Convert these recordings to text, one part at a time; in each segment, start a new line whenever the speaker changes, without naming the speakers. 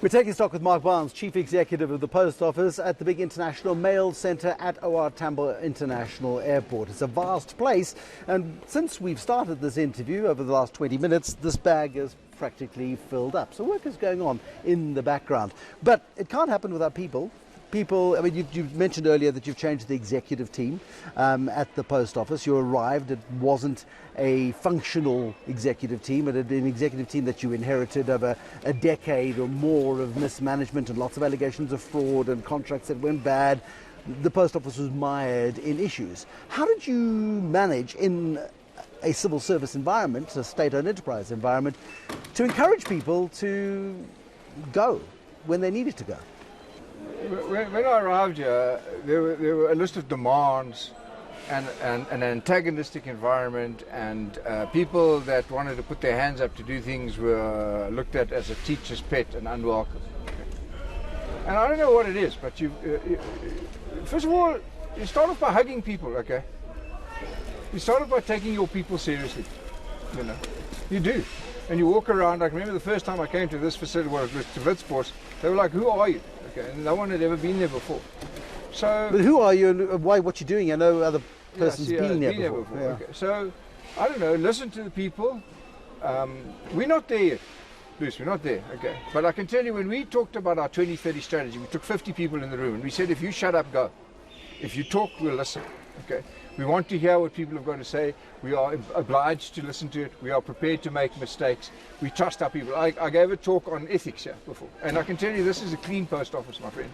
We're taking stock with Mark Barnes, Chief Executive of the Post Office at the big international mail centre at OR Tambo International Airport. It's a vast place, and since we've started this interview over the last 20 minutes, this bag is practically filled up. So work is going on in the background. But it can't happen without people. I mean, you mentioned earlier that you've changed the executive team at the Post Office. You arrived, it wasn't a functional executive team, it had been an executive team that you inherited over a decade or more of mismanagement and lots of allegations of fraud and contracts that went bad. The Post Office was mired in issues. How did you manage in a civil service environment, a state-owned enterprise environment, to encourage people to go when they needed to go?
When I arrived here, there were a list of demands and an antagonistic environment, and people that wanted to put their hands up to do things were looked at as a teacher's pet and unwelcome. And I don't know what it is, but first of all, you start off by hugging people, okay? You start off by taking your people seriously, you know. You do. And you walk around. I remember the first time I came to this facility, well, it was to Witsports, they were like, "Who are you?" Okay, and no one had ever been there before. So,
but who are you and why? What you're doing? I know other persons been there before.
Yeah. Okay. So, I don't know. Listen to the people. We're not there yet, Bruce. We're not there. Okay. But I can tell you, when we talked about our 2030 strategy, we took 50 people in the room and we said, if you shut up, go. If you talk, we'll listen. Okay. We want to hear what people have got to say. We are obliged to listen to it. We are prepared to make mistakes. We trust our people. I gave a talk on ethics here before. And I can tell you this is a clean post office, my friend.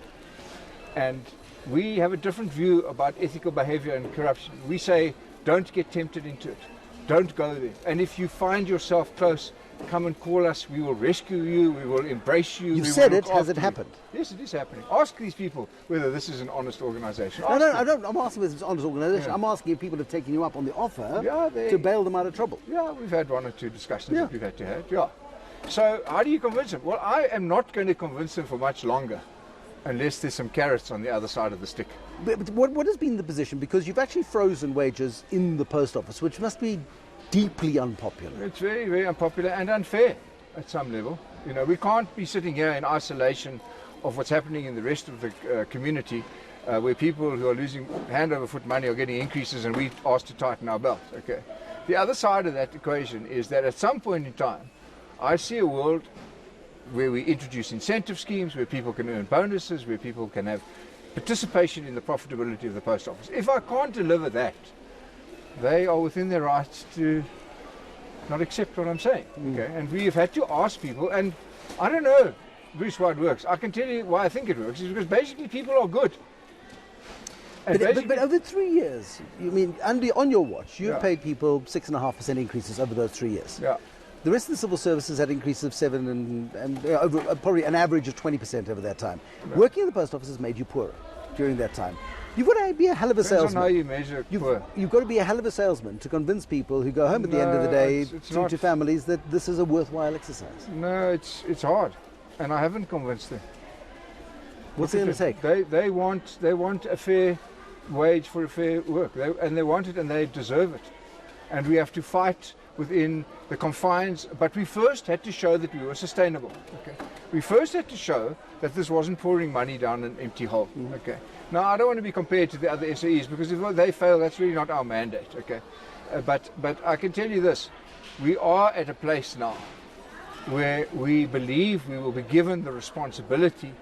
And we have a different view about ethical behavior and corruption. We say, don't get tempted into it. Don't go there. And if you find yourself close, come and call us. We will rescue you. We will embrace you.
You've said it. Has it happened?
Yes, it is happening. Ask these people whether this is an honest organisation.
No, I'm asking whether it's an honest organisation. Yeah. I'm asking if people have taken you up on the offer to bail them out of trouble.
Yeah, we've had one or two discussions that we've had to have. Yeah. So how do you convince them? Well, I am not going to convince them for much longer unless there's some carrots on the other side of the stick.
But what has been the position? Because you've actually frozen wages in the Post Office, which must be deeply unpopular.
It's very, very unpopular and unfair at some level. You know, we can't be sitting here in isolation of what's happening in the rest of the community, where people who are losing hand over foot money are getting increases and we asked to tighten our belt. Okay. The other side of that equation is that at some point in time, I see a world where we introduce incentive schemes, where people can earn bonuses, where people can have participation in the profitability of the Post Office. If I can't deliver that, they are within their rights to not accept what I'm saying. Okay? And we have had to ask people, and I don't know, Bruce, why it works. I can tell you why I think it works, is because basically people are good.
But over 3 years, you mean, on your watch, you've paid people 6.5% increases over those 3 years.
Yeah.
The rest of the civil services had increases of 7 and over probably an average of 20% over that time. Yeah. Working in the Post Office has made you poorer during that time. You've got to be a hell of a salesman.
Depends on how you measure poor.
You've got to be a hell of a salesman to convince people who go home at the end of the day to families that this is a worthwhile exercise.
No, it's hard, and I haven't convinced them.
What's it going to take?
They want a fair wage for a fair work, and they want it, and they deserve it, and we have to fight within the confines. But we first had to show that we were sustainable. Okay. We first had to show that this wasn't pouring money down an empty hole. Okay. Now, I don't want to be compared to the other SOEs, because if they fail, that's really not our mandate. Okay. But I can tell you this: we are at a place now where we believe we will be given the responsibility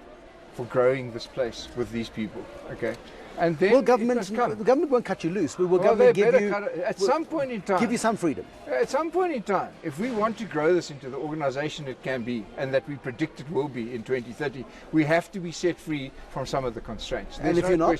for growing this place with these people. Okay. And then
the government won't cut you loose. Government give you
at some point in time
give you some freedom.
At some point in time, if we want to grow this into the organisation it can be, and that we predict it will be in 2030, we have to be set free from some of the constraints.
And if you're not,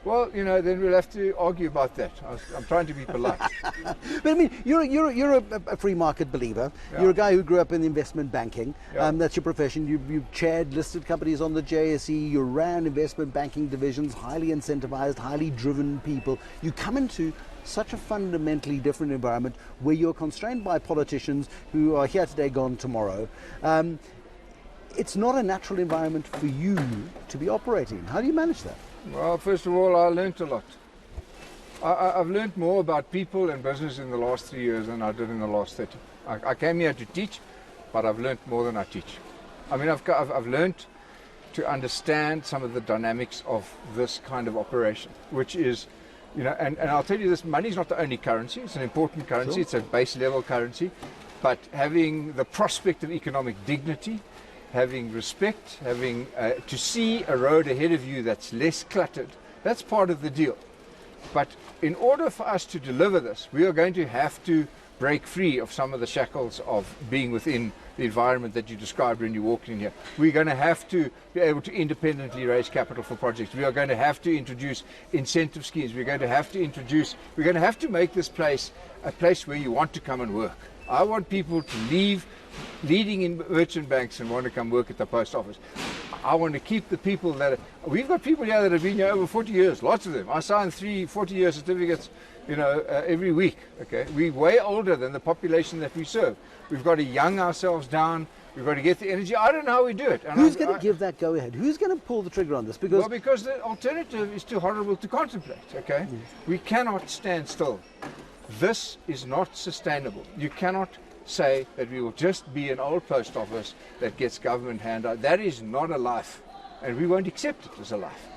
well, you know, then we'll have to argue about that. I'm trying to be polite.
But I mean, you're a free market believer. Yeah. You're a guy who grew up in investment banking. Yeah. That's your profession. You chaired listed companies on the JSE. You ran investment banking divisions, highly incentivized, highly driven people. You come into such a fundamentally different environment where you're constrained by politicians who are here today, gone tomorrow. It's not a natural environment for you to be operating in. How do you manage that?
Well, first of all, I learned a lot. I've learned more about people and business in the last 3 years than I did in the last 30. I came here to teach, but I've learned more than I teach. I mean, I've learned to understand some of the dynamics of this kind of operation, which is, and I'll tell you this, money is not the only currency. It's an important currency.
Sure.
It's a base level currency. But having the prospect of economic dignity, having respect, having to see a road ahead of you that's less cluttered, that's part of the deal. But in order for us to deliver this, we are going to have to break free of some of the shackles of being within the environment that you described when you walked in here. We're going to have to be able to independently raise capital for projects. We are going to have to introduce incentive schemes. We're going to have to make this place a place where you want to come and work. I want people to leave leading in merchant banks and want to come work at the post office. I want to keep the people we've got people here that have been here over 40 years, lots of them. I sign 40-year certificates, every week. Okay, we're way older than the population that we serve. We've got to young ourselves down. We've got to get the energy. I don't know how we do it. And
Who's going to give that go ahead? Who's going to pull the trigger on this?
Because the alternative is too horrible to contemplate. Okay, we cannot stand still. This is not sustainable. You cannot say that we will just be an old post office that gets government handout. That is not a life, and we won't accept it as a life.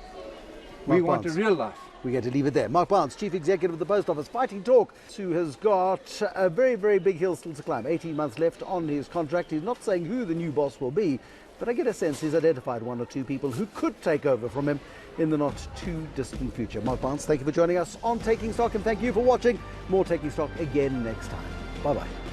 We want a real life.
We're going to leave it there. Mark Barnes, Chief Executive of the Post Office, fighting talk, who has got a very, very big hill still to climb. 18 months left on his contract. He's not saying who the new boss will be, but I get a sense he's identified one or two people who could take over from him in the not too distant future. Mark Barnes, thank you for joining us on Taking Stock, and thank you for watching. More Taking Stock again next time. Bye-bye.